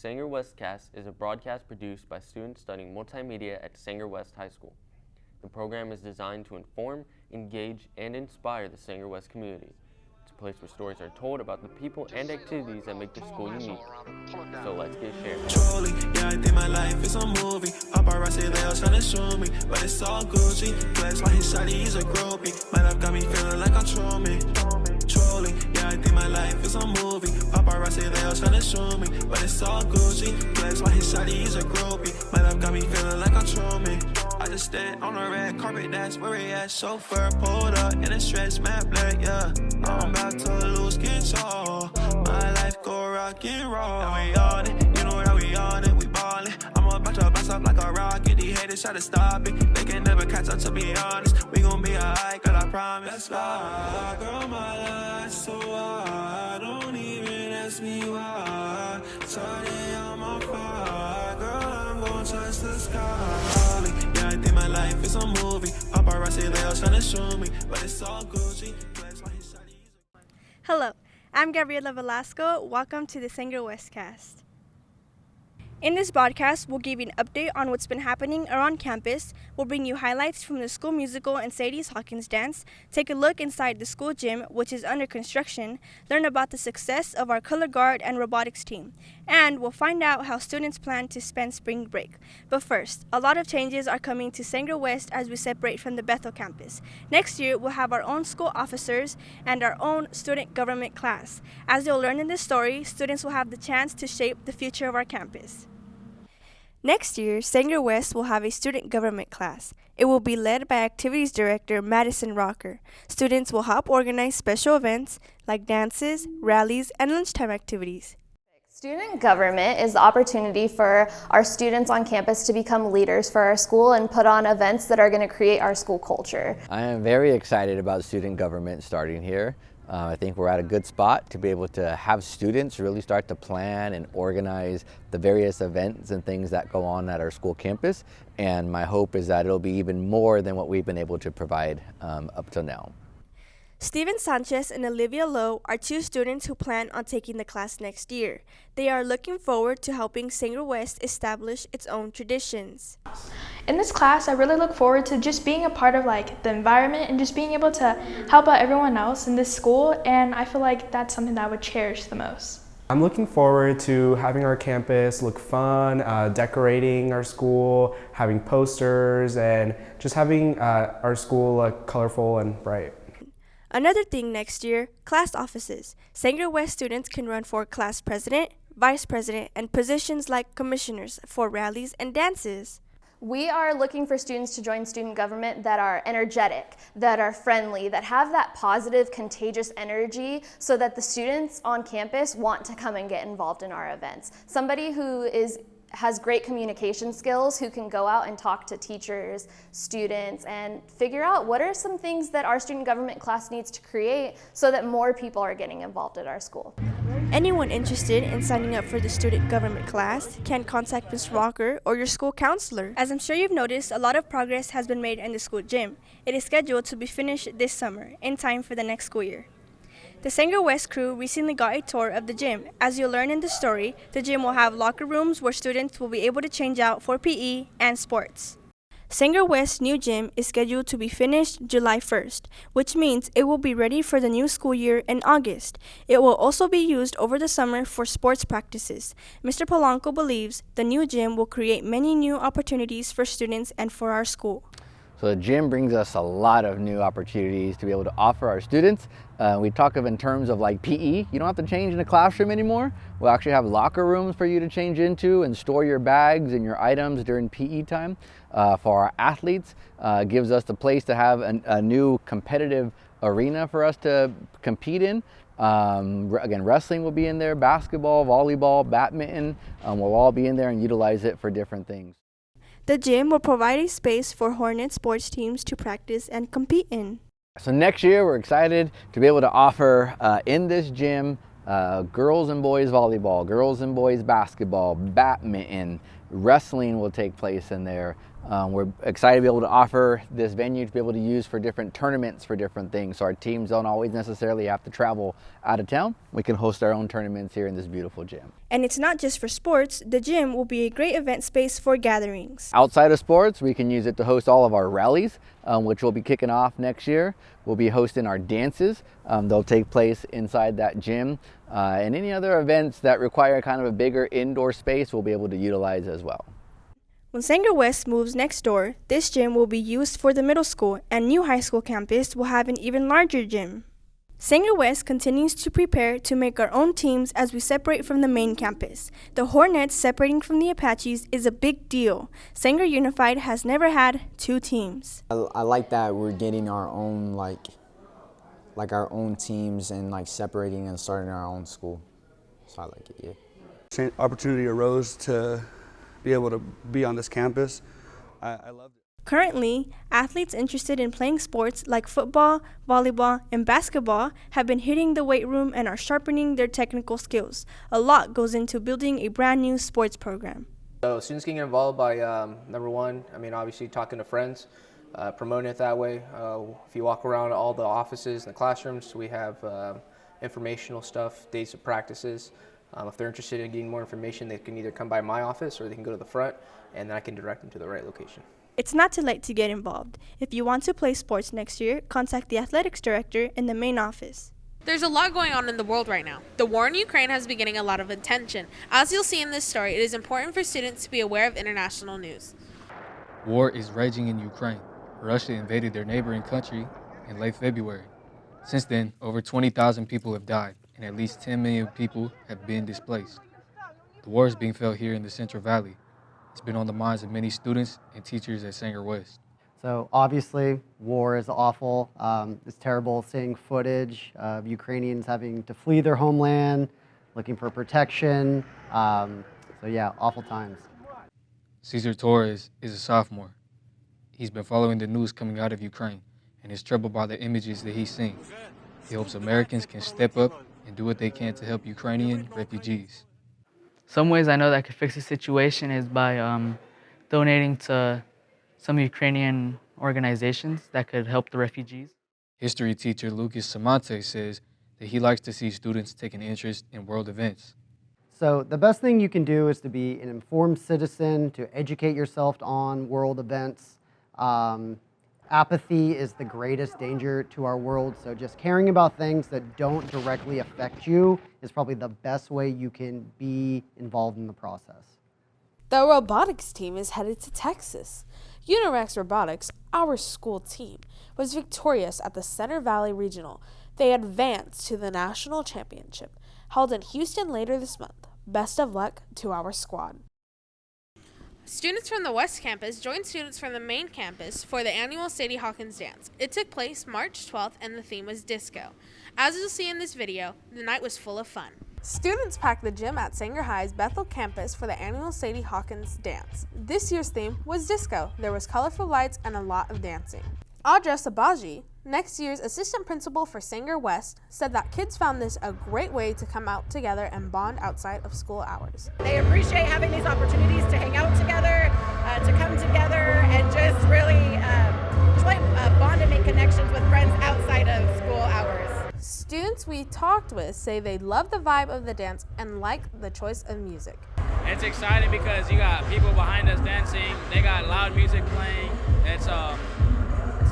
Sanger WESTcast is a broadcast produced by students studying multimedia at Sanger West High School. The program is designed to inform, engage, and inspire the Sanger West community. It's a place where stories are told about the people and activities that make the school unique. So let's get shared. Truly, yeah, I think my life is a movie. Paparazzi, they all trying to show me, but it's all Gucci. Flex like his shawty, he's a groupie. My life got me feeling like I'm Truman. Truly, yeah, I think my life is a movie. Paparazzi, they all trying to show me, but it's all Gucci. Flex like his shawty, he's a groupie. My life got me feeling like I'm Truman. I just stand on the red carpet, that's where he at. Chauffeur pulled up in a stretch, matte black, yeah. I'm about to lose control. My life go rock and roll. Now we on it, you know that we on it, we ballin'. I'm about to bounce up like a rocket. These haters try to stop it, they can never catch up, to be honest. We gon' be alright, girl, I promise. That's why, girl, my life's so hard. Don't even ask me why. Sorry, I'm on fire, girl, I'm gon' touch the sky. Yeah, I think my life is a movie. Paparazzi, they all tryna show me, but it's all Gucci. Hello, I'm Gabriela Velasco. Welcome to the Sanger WESTcast. In this broadcast, we'll give you an update on what's been happening around campus. We'll bring you highlights from the school musical and Sadie Hawkins Dance, take a look inside the school gym, which is under construction, learn about the success of our color guard and robotics team, and we'll find out how students plan to spend spring break. But first, a lot of changes are coming to Sanger West as we separate from the Bethel campus. Next year, we'll have our own school officers and our own student government class. As you'll learn in this story, students will have the chance to shape the future of our campus. Next year, Sanger West will have a student government class. It will be led by Activities Director Madison Rocker. Students will help organize special events like dances, rallies, and lunchtime activities. Student government is the opportunity for our students on campus to become leaders for our school and put on events that are going to create our school culture. I am very excited about student government starting here. I think we're at a good spot to be able to have students really start to plan and organize the various events and things that go on at our school campus. And my hope is that it'll be even more than what we've been able to provide up till now. Steven Sanchez and Olivia Lowe are two students who plan on taking the class next year. They are looking forward to helping Sanger West establish its own traditions. In this class, I really look forward to just being a part of the environment and just being able to help out everyone else in this school, and I feel like that's something that I would cherish the most. I'm looking forward to having our campus look fun, decorating our school, having posters, and just having our school look colorful and bright. Another thing next year, class offices. Sanger West students can run for class president, vice president, and positions like commissioners for rallies and dances. We are looking for students to join student government that are energetic, that are friendly, that have that positive, contagious energy so that the students on campus want to come and get involved in our events. Somebody who has great communication skills, who can go out and talk to teachers, students, and figure out what are some things that our student government class needs to create so that more people are getting involved at our school. Anyone interested in signing up for the student government class can contact Ms. Rocker or your school counselor. As I'm sure you've noticed, a lot of progress has been made in the school gym. It is scheduled to be finished this summer, in time for the next school year. The Sanger West crew recently got a tour of the gym. As you'll learn in the story, the gym will have locker rooms where students will be able to change out for PE and sports. Sanger West's new gym is scheduled to be finished July 1st, which means it will be ready for the new school year in August. It will also be used over the summer for sports practices. Mr. Polanco believes the new gym will create many new opportunities for students and for our school. So the gym brings us a lot of new opportunities to be able to offer our students. We talk of in terms of like PE, you don't have to change in a classroom anymore. We'll actually have locker rooms for you to change into and store your bags and your items during PE time. For our athletes, gives us the place to have a new competitive arena for us to compete in. Again, wrestling will be in there, basketball, volleyball, badminton, we'll all be in there and utilize it for different things. The gym will provide a space for Hornet sports teams to practice and compete in. So next year we're excited to be able to offer in this gym girls and boys volleyball, girls and boys basketball, badminton, Wrestling will take place in there. We're excited to be able to offer this venue to be able to use for different tournaments for different things. So our teams don't always necessarily have to travel out of town. We can host our own tournaments here in this beautiful gym. And it's not just for sports, the gym will be a great event space for gatherings. Outside of sports, we can use it to host all of our rallies, which will be kicking off next year. We'll be hosting our dances. They'll take place inside that gym. And any other events that require kind of a bigger indoor space, we'll be able to utilize as well. When Sanger West moves next door, this gym will be used for the middle school, and new high school campus will have an even larger gym. Sanger West continues to prepare to make our own teams as we separate from the main campus. The Hornets separating from the Apaches is a big deal. Sanger Unified has never had two teams. I like that we're getting our own like our own teams and like separating and starting our own school. So I like it, yeah. Opportunity arose to be able to be on this campus. I loved it. Currently, athletes interested in playing sports like football, volleyball, and basketball have been hitting the weight room and are sharpening their technical skills. A lot goes into building a brand new sports program. So students can get involved by, number one, obviously talking to friends, promoting it that way. If you walk around all the offices and the classrooms, we have informational stuff, dates of practices. If they're interested in getting more information, they can either come by my office or they can go to the front, and then I can direct them to the right location. It's not too late to get involved. If you want to play sports next year, contact the athletics director in the main office. There's a lot going on in the world right now. The war in Ukraine has been getting a lot of attention. As you'll see in this story, it is important for students to be aware of international news. War is raging in Ukraine. Russia invaded their neighboring country in late February. Since then, over 20,000 people have died, and at least 10 million people have been displaced. The war is being felt here in the Central Valley. It's been on the minds of many students and teachers at Sanger West. So obviously, war is awful. It's terrible seeing footage of Ukrainians having to flee their homeland, looking for protection. So yeah, awful times. Cesar Torres is a sophomore. He's been following the news coming out of Ukraine and is troubled by the images that he's seen. He hopes Americans can step up and do what they can to help Ukrainian refugees. Some ways I know that I could fix the situation is by donating to some Ukrainian organizations that could help the refugees. History teacher Lucas Samante says that he likes to see students take an interest in world events. So the best thing you can do is to be an informed citizen, to educate yourself on world events. Apathy is the greatest danger to our world, so just caring about things that don't directly affect you is probably the best way you can be involved in the process. The robotics team is headed to Texas. Unirex Robotics, our school team, was victorious at the Center Valley Regional. They advanced to the national championship, held in Houston later this month. Best of luck to our squad. Students from the West Campus joined students from the main campus for the annual Sadie Hawkins Dance. It took place March 12th and the theme was disco. As you'll see in this video, the night was full of fun. Students packed the gym at Sanger High's Bethel campus for the annual Sadie Hawkins Dance. This year's theme was disco. There was colorful lights and a lot of dancing. Audra Sabaji, next year's assistant principal for Sanger West, said that kids found this a great way to come out together and bond outside of school hours. They appreciate having these opportunities to hang out together, to come together, and just really bond and make connections with friends outside of school hours. Students we talked with say they love the vibe of the dance and like the choice of music. It's exciting because you got people behind us dancing, they got loud music playing. It's a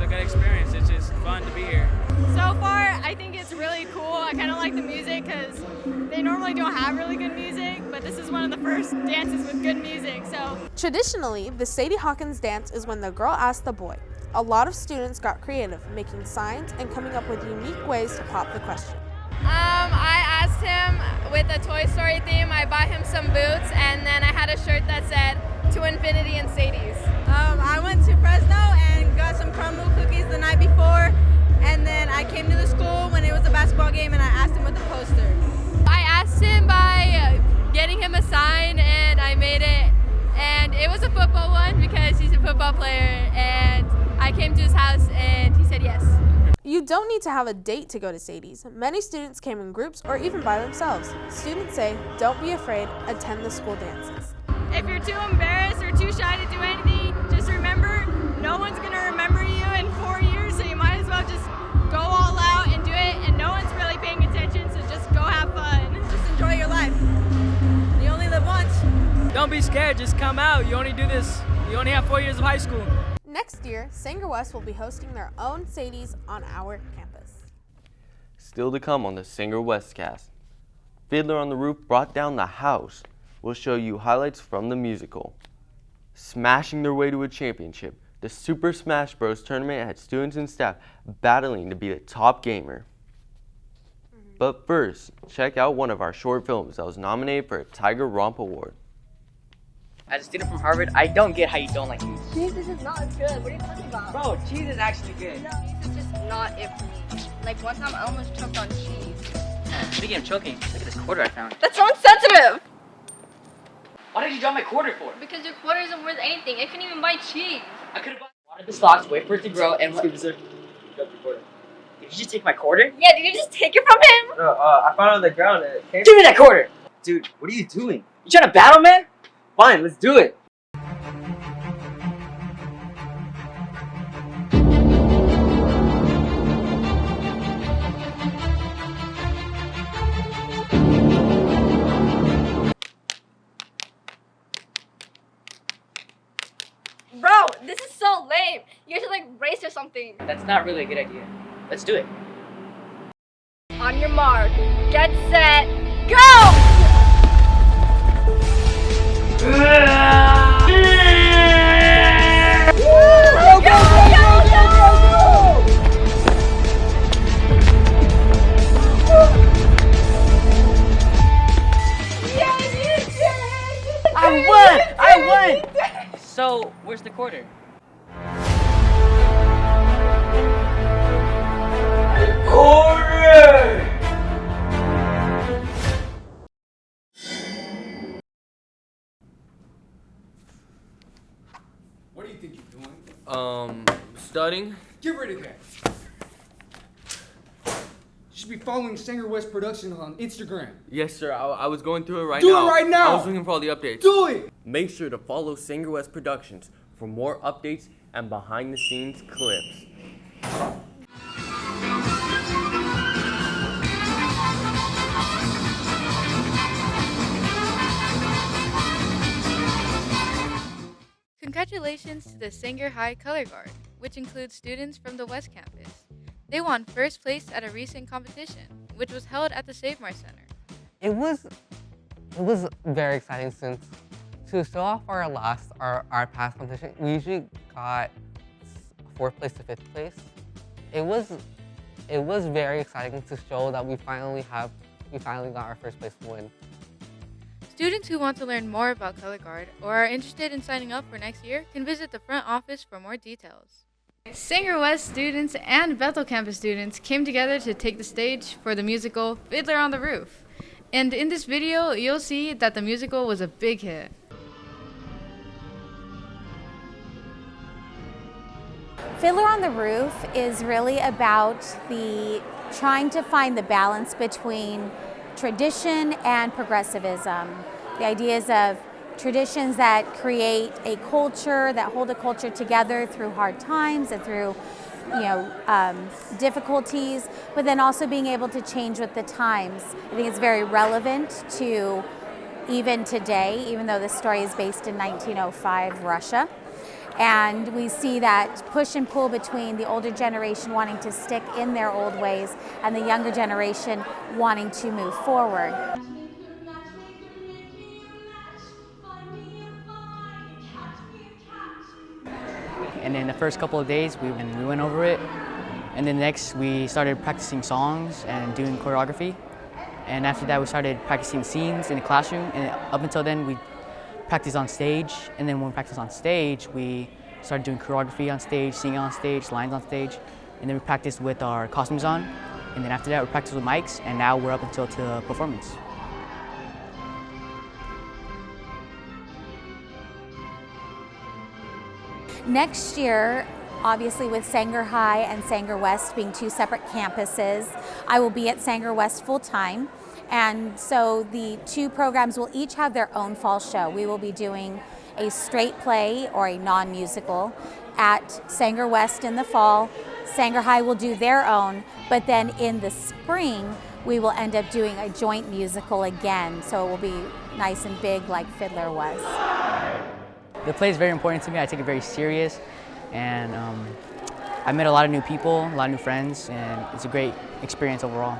good experience. It's just fun to be here. So far, I think it's really cool. I kind of like the music because they normally don't have really good music, but this is one of the first dances with good music. So traditionally, the Sadie Hawkins Dance is when the girl asked the boy. A lot of students got creative, making signs and coming up with unique ways to pop the question. I asked him with a Toy Story theme. I bought him some boots, and then I had a shirt that said "To Infinity and Sadie's." I went to Fresno and got some crumble cookies the night before, and then I came to the school when it was a basketball game and I asked him with the poster. I asked him by getting him a sign, and I made it, and it was a football one because he's a football player, and I came to his house and he said yes. You don't need to have a date to go to Sadie's. Many students came in groups or even by themselves. Students say, don't be afraid, attend the school dances. if you're too embarrassed or too shy to do anything, just remember, no one's going to remember you in 4 years, so you might as well just go all out and do it, and no one's really paying attention, so just go have fun. Just enjoy your life. You only live once. Don't be scared, just come out. You only do this, you only have 4 years of high school. Next year, Sanger West will be hosting their own Sadies on our campus. Still to come on the Sanger WESTcast. Fiddler on the Roof brought down the house. We'll show you highlights from the musical. Smashing their way to a championship, the Super Smash Bros. Tournament had students and staff battling to be the top gamer. But first, check out one of our short films that was nominated for a Tiger Romp Award. As a student from Harvard, I don't get how you don't like cheese. Cheese is just not good. What are you talking about? Bro, cheese is actually good. No, cheese is just not it for me. Like one time I almost choked on cheese. Speaking of choking, look at this quarter I found. That's so insensitive! Why did you drop my quarter for? Because your quarter isn't worth anything. I couldn't even buy cheese. I could have watered the stalks, wait for it to grow, and what? Did you just take my quarter? Yeah, did you just take it from him? No, I found it on the ground and it came. Give me that quarter! Dude, what are you doing? You trying to battle, man? Fine, let's do it. Bro, this is so lame. You should like race or something. That's not really a good idea. Let's do it. On your mark, get set, go! I won! So, where's the quarter? Quarter! What do you think you're doing? Studying. Get rid of that. You should be following Sanger West Productions on Instagram. Yes, sir. I was going through it right Do now. it right now! I was looking for all the updates. Do it! Make sure to follow Sanger West Productions for more updates and behind-the-scenes clips. Congratulations to the Sanger High Color Guard, which includes students from the West Campus. They won first place at a recent competition, which was held at the Save Mart Center. It was very exciting since to show off our past competition, we usually got 4th place to 5th place. It was very exciting to show that we finally got our first place win. Students who want to learn more about Color Guard or are interested in signing up for next year can visit the front office for more details. Sanger West students and Bethel campus students came together to take the stage for the musical Fiddler on the Roof. And in this video, you'll see that the musical was a big hit. Fiddler on the Roof is really about trying to find the balance between tradition and progressivism. The ideas of traditions that create a culture, that hold a culture together through hard times and through difficulties, but then also being able to change with the times. I think it's very relevant to even today, even though this story is based in 1905 Russia. And we see that push and pull between the older generation wanting to stick in their old ways and the younger generation wanting to move forward. And in the first couple of days, we went over it. And then next, we started practicing songs and doing choreography. And after that, we started practicing scenes in the classroom. And up until then, we practiced on stage. And then when we practiced on stage, we started doing choreography on stage, singing on stage, lines on stage. And then we practiced with our costumes on. And then after that, we practiced with mics. And now we're up until the performance. Next year, obviously with Sanger High and Sanger West being two separate campuses, I will be at Sanger West full time. And so the two programs will each have their own fall show. We will be doing a straight play or a non-musical at Sanger West in the fall. Sanger High will do their own, but then in the spring, we will end up doing a joint musical again. So it will be nice and big like Fiddler was. The play is very important to me. I take it very serious, and I met a lot of new people, a lot of new friends, and it's a great experience overall.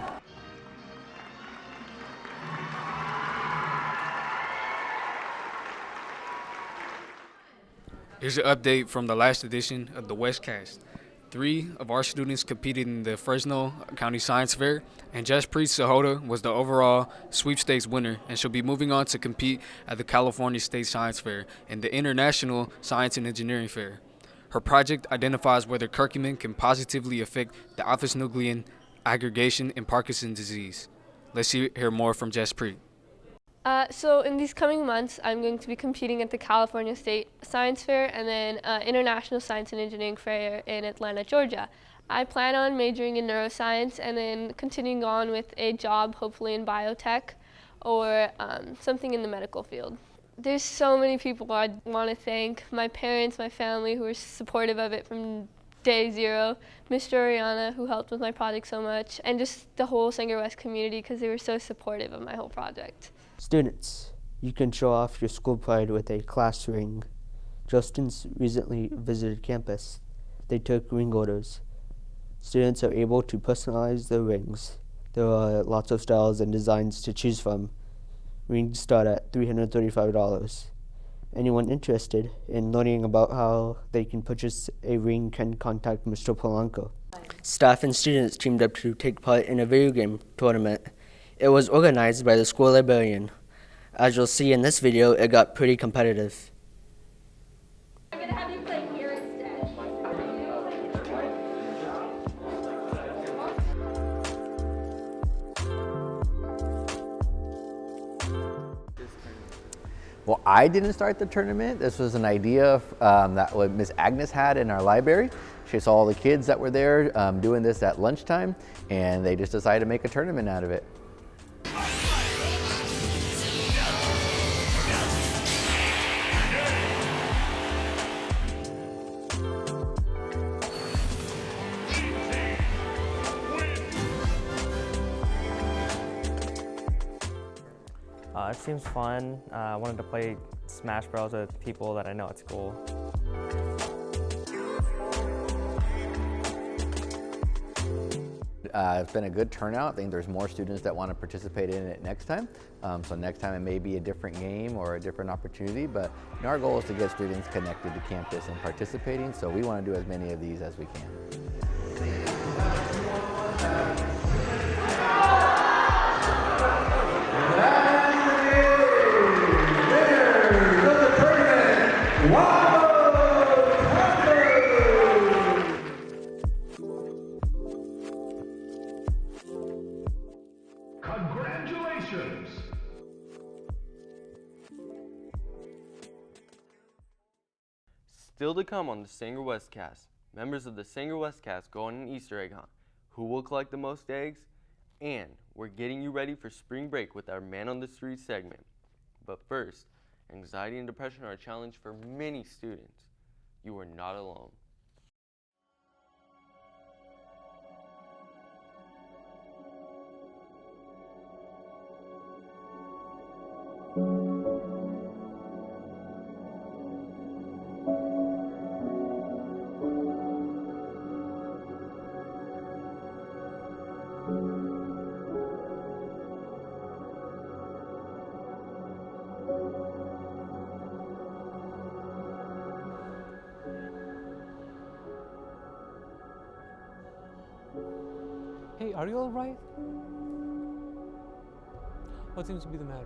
Here's an update from the last edition of the WESTcast. 3 of our students competed in the Fresno County Science Fair, and Jaspreet Sahota was the overall sweepstakes winner, and she'll be moving on to compete at the California State Science Fair and the International Science and Engineering Fair. Her project identifies whether curcumin can positively affect the alpha-synuclein aggregation in Parkinson's disease. Let's hear more from Jaspreet. So in these coming months, I'm going to be competing at the California State Science Fair and then International Science and Engineering Fair in Atlanta, Georgia. I plan on majoring in neuroscience and then continuing on with a job, hopefully in biotech or something in the medical field. There's so many people I want to thank. My parents, my family, who were supportive of it from day zero. Mr. Oriana, who helped with my project so much, and just the whole Sanger West community because they were so supportive of my whole project. Students, you can show off your school pride with a class ring. Justin's recently visited campus. They took ring orders. Students are able to personalize their rings. There are lots of styles and designs to choose from. Rings start at $335. Anyone interested in learning about how they can purchase a ring can contact Mr. Polanco. Staff and students teamed up to take part in a video game tournament. It was organized by the school librarian. As you'll see in this video, it got pretty competitive. I'm going to have you play here instead. Well, I didn't start the tournament. This was an idea that Miss Agnes had in our library. She saw all the kids that were there doing this at lunchtime, and they just decided to make a tournament out of it. It seems fun. I wanted to play Smash Bros with people that I know at school. It's been a good turnout. I think there's more students that want to participate in it next time. So next time it may be a different game or a different opportunity, but our goal is to get students connected to campus and participating, so we want to do as many of these as we can. Congratulations! Still to come on the Sanger WESTcast, members of the Sanger WESTcast go on an Easter egg hunt. Who will collect the most eggs? And we're getting you ready for spring break with our Man on the Street segment. But first, anxiety and depression are a challenge for many students. You are not alone. Hey, are you all right? What seems to be the matter?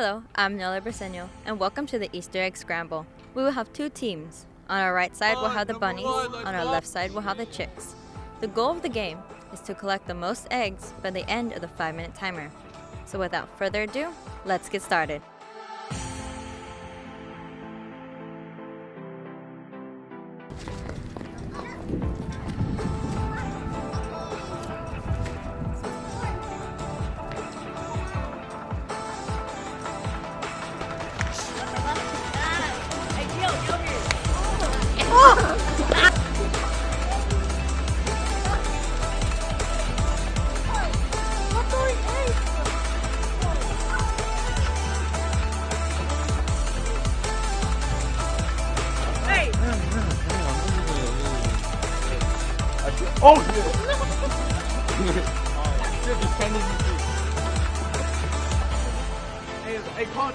Hello, I'm Nola Briseño, and welcome to the Easter Egg Scramble. We will have 2 teams. On our right side, we'll have the bunnies. On our left side, we'll have the chicks. The goal of the game is to collect the most eggs by the end of the 5-minute timer. So without further ado, let's get started. Oh shit! Hey, con.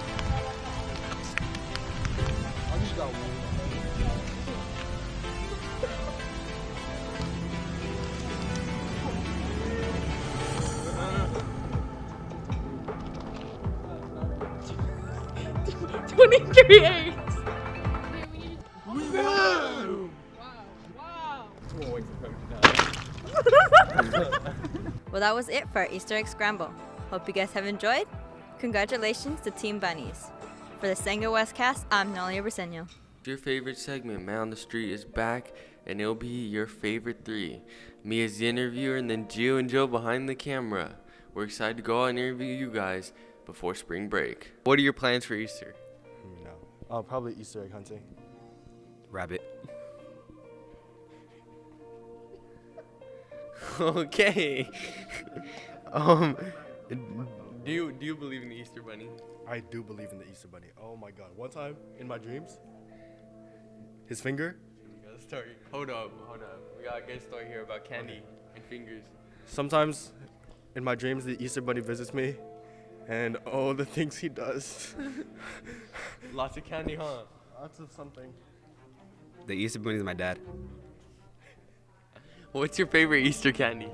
I just got one. $23 eggs. Well, that was it for our Easter Egg Scramble. Hope you guys have enjoyed. Congratulations to Team Bunnies. For the Sanger WESTcast, I'm Nola Briseño. Your favorite segment, Man on the Street, is back, and it'll be your favorite 3. Me as the interviewer, and then Gio and Joe behind the camera. We're excited to go out and interview you guys before spring break. What are your plans for Easter? No. Probably Easter egg hunting. Rabbit. Okay. Do you believe in the Easter Bunny? I do believe in the Easter Bunny. Oh my God. One time in my dreams, his finger. We got a story. Hold up. We got a good story here about candy and fingers. Sometimes in my dreams, the Easter Bunny visits me, and oh, the things he does. Lots of candy, huh? Lots of something. The Easter Bunny is my dad. What's your favorite Easter candy?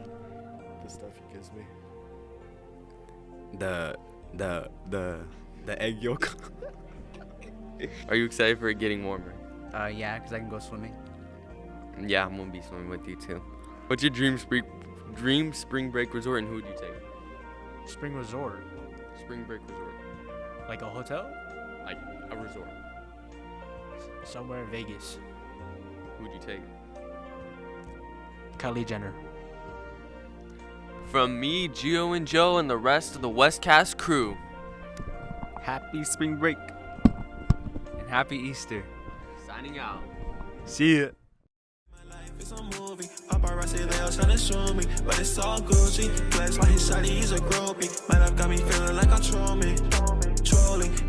The stuff he gives me. The egg yolk. Are you excited for it getting warmer? Yeah, because I can go swimming. Yeah, I'm gonna be swimming with you too. What's your dream spring break resort, and who would you take? Spring resort? Spring break resort. Like a hotel? Like a resort. Somewhere in Vegas. Who would you take? Kylie Jenner. From me, Gio and Joe, and the rest of the WESTcast crew. Happy spring break. And happy Easter. Signing out. See ya. It's a movie. Paparazzi, they all trying to show me, but it's all Gucci. Flex like his shawty, he's a groupie. My life got me feeling like I'm trolling.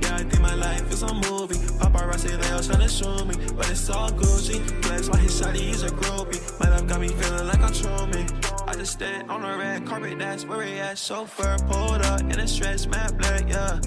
Yeah, I think my life is a movie. Paparazzi, they all trying to show me, but it's all Gucci. Flex like his shawty, he's a groupie. My life got me feeling like I'm trolling. I just stand on the red carpet, that's where he at. Chauffeur pulled up in a stretch map black, yeah.